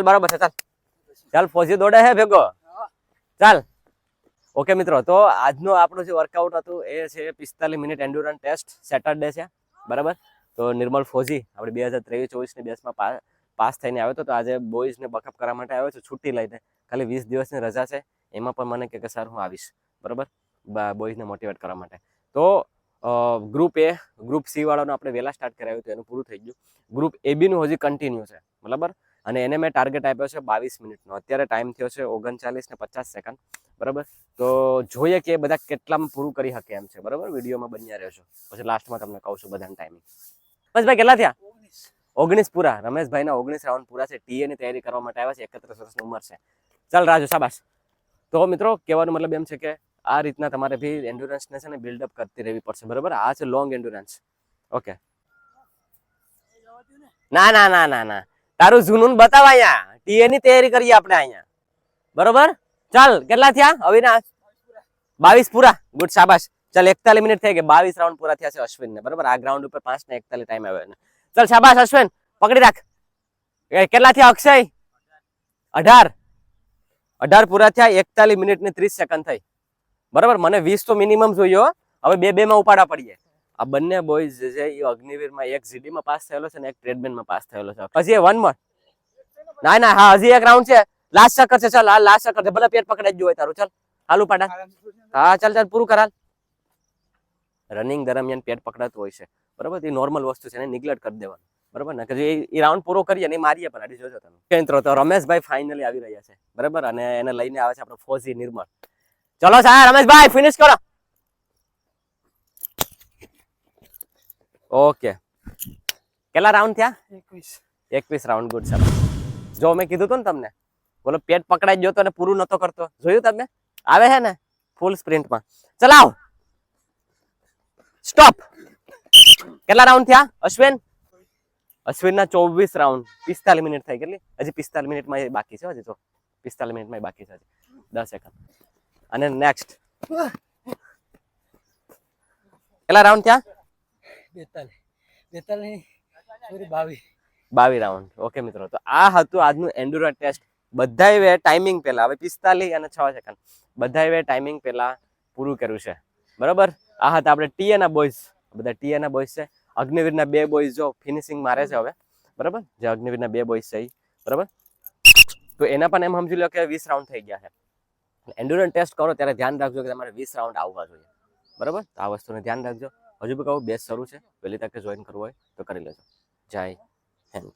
બરાબર છે, ચાલ ચાલ ફોજી દોડે છે ભેગો, ચાલ. ઓકે મિત્રો, તો આજનો આપણું જે વર્કઆઉટ હતું એ છે 45 મિનિટ એન્ડ્યોરન્સ ટેસ્ટ. સેટરડે છે, બરાબર. તો નિર્મલ ફોજી આપણે 2023-24ની બેચમાં પાસ થઈને આવ્યો હતો. તો આજે બોયઝને બકઅપ કરવા માટે આવ્યો છું છુટ્ટી લઈને. ખાલી 20 દિવસની રજા છે, એમાં પણ મને કે સર હું આવીશ, બરાબર, બોયઝને મોટિવેટ કરવા માટે. તો ગ્રુપ એ, ગ્રુપ સી વાળાનું આપણે વહેલા સ્ટાર્ટ કરાવ્યું હતું, એનું પૂરું થઈ ગયું. ગ્રુપ એ બીનું હજી કન્ટિન્યુ છે, બરાબર. અને એને મેં ટાર્ગેટ આપ્યો છે 22 મિનિટનો. અત્યારે ટાઈમ થયો છે 39:50, બરાબર. તો જોઈએ કે બધા કેટલામાં પૂરું કરી શકે એમ છે, બરાબર. વિડીયોમાં બન્યા રહેશો, પછી લાસ્ટમાં તમને કહું છું બધાની ટાઈમિંગ. રમેશભાઈ કેટલા થયા? 19 પૂરા. રમેશભાઈના 19 રાઉન્ડ પૂરા છે. ટીએ ની તૈયારી કરવા માટે આવ્યા છે. 31 વર્ષની ઉંમર છે. ચાલ રાજુ, શાબાશ. તો મિત્રો, કહેવાનો મતલબ એમ છે કે આ રીતના તમારે બી એન્ડ્યોરન્સને છે ને બિલ્ડઅપ કરતી રહેવી પડશે, બરાબર. આ છે લોંગ એન્ડ્યોરન્સ. ઓકે. ના ના ના ના ના, તારું જૂનું બતાવ. અહીંયા ટીએ ની તૈયારી કરીએ આપણે અહીંયા, બરોબર. ચાલ, કેટલા થયા અવિનાશ? 22 પૂરા. ગુડ, શાબાશ. ચાલ, 41 મિનિટ થઈ ગઈ. 22 રાઉન્ડ પૂરા થયા છે અશ્વિન ને, બરાબર. આ ગ્રાઉન્ડ ઉપર 5:41 ટાઈમ આવ્યો. ચાલ, શાબાશ અશ્વિન, પકડી રાખ. કેટલા થયા અક્ષય? 18 પૂરા થયા. 41 મિનિટ ને 30 સેકન્ડ થઈ, બરાબર. મને 20 તો મિનિમમ જોયો. હવે બે માં ઉપાડા પડીએ. આ બંને બોયઝ છે એ અગ્નિવીરમાં, એક જીડીમાં પાસ થયેલો છે ને એક ટ્રેડમેનમાં પાસ થયેલો છે. હજી વન મોર. ના ના, હા, હજી એક રાઉન્ડ છે. લાસ્ટ ચક્કર છે. ચાલ, આ લાસ્ટ ચક્કર છે. ભલે પેટ પકડાઈ જ હોય તારું. ચાલ, હાલ ઉપાડા. હા, ચાલ ચાલ, પૂરું કરાલ. રનિંગ દરમિયાન પેટ પકડાતું હોય છે, બરાબર. એ નોર્મલ વસ્તુ છે, એને નિગ્લેક્ટ કરી દેવાનું, બરાબર ને. કે એ રાઉન્ડ પૂરો કરીએ ને મારીએ પણ અડી જોજો તમે. મિત્રો, તો રમેશભાઈ ફાઇનલી આવી રહ્યા છે, બરાબર. અને એને લઈને આવે છે આપણો ફોજી નિર્મળ. ચલો સાહેબ, રમેશભાઈ ફિનિશ કરો. ઓકે, કેટલા રાઉન્ડ થયા? 21 રાઉન્ડ. ગુડ, સાહેબ. જો મેં કીધું હતું ને તમને, બોલો પેટ પકડાઈ ગયો તો અને પૂરું નતો કરતો. જોયું તમે? આવે છે ને ફૂલ સ્પ્રિન્ટમાં. ચલાવ, સ્ટોપ. કેટલા રાઉન્ડ થયા અશ્વિન? અશ્વિનના 24 રાઉન્ડ. 45 મિનિટ થઈ. કેટલી? હજી 45 મિનિટમાં બાકી છે. હજી તો 45 મિનિટમાં બાકી છે. 10 સેકન્ડ. અને નેક્સ્ટ કેટલા રાઉન્ડ થયા? 22 રાઉન્ડ. ઓકે મિત્રો, તો આ હતું આજનું એન્ડ્યોરન્સ ટેસ્ટ. બધાએ ટાઈમિંગ પહેલા, હવે 45 અને 6 સેકન્ડ, બધાએ ટાઈમિંગ પહેલા પૂરું કર્યું છે, બરાબર. આ હતા આપણે ટીએના બોયઝ. બધા ટીએના બોયઝ છે. અગ્નિવીરના 2 બોયઝ જો ફિનિશિંગ મારે છે હવે, બરાબર. જે અગ્નિવીરના 2 બોયઝ છે, બરાબર. તો એના પણ એમ સમજી લો કે 20 રાઉન્ડ થઈ ગયા છે. એન્ડ્યોરન્સ ટેસ્ટ કરો ત્યારે ધ્યાન રાખજો કે તમારે 20 રાઉન્ડ આવવા જોઈએ, બરાબર. તો આ વસ્તુને ધ્યાન રાખજો. હજુ બી કહું, બેચ શરૂ છે. વહેલી તકે જોઈન કરવું હોય તો કરી લેજો. જય હિન્દ.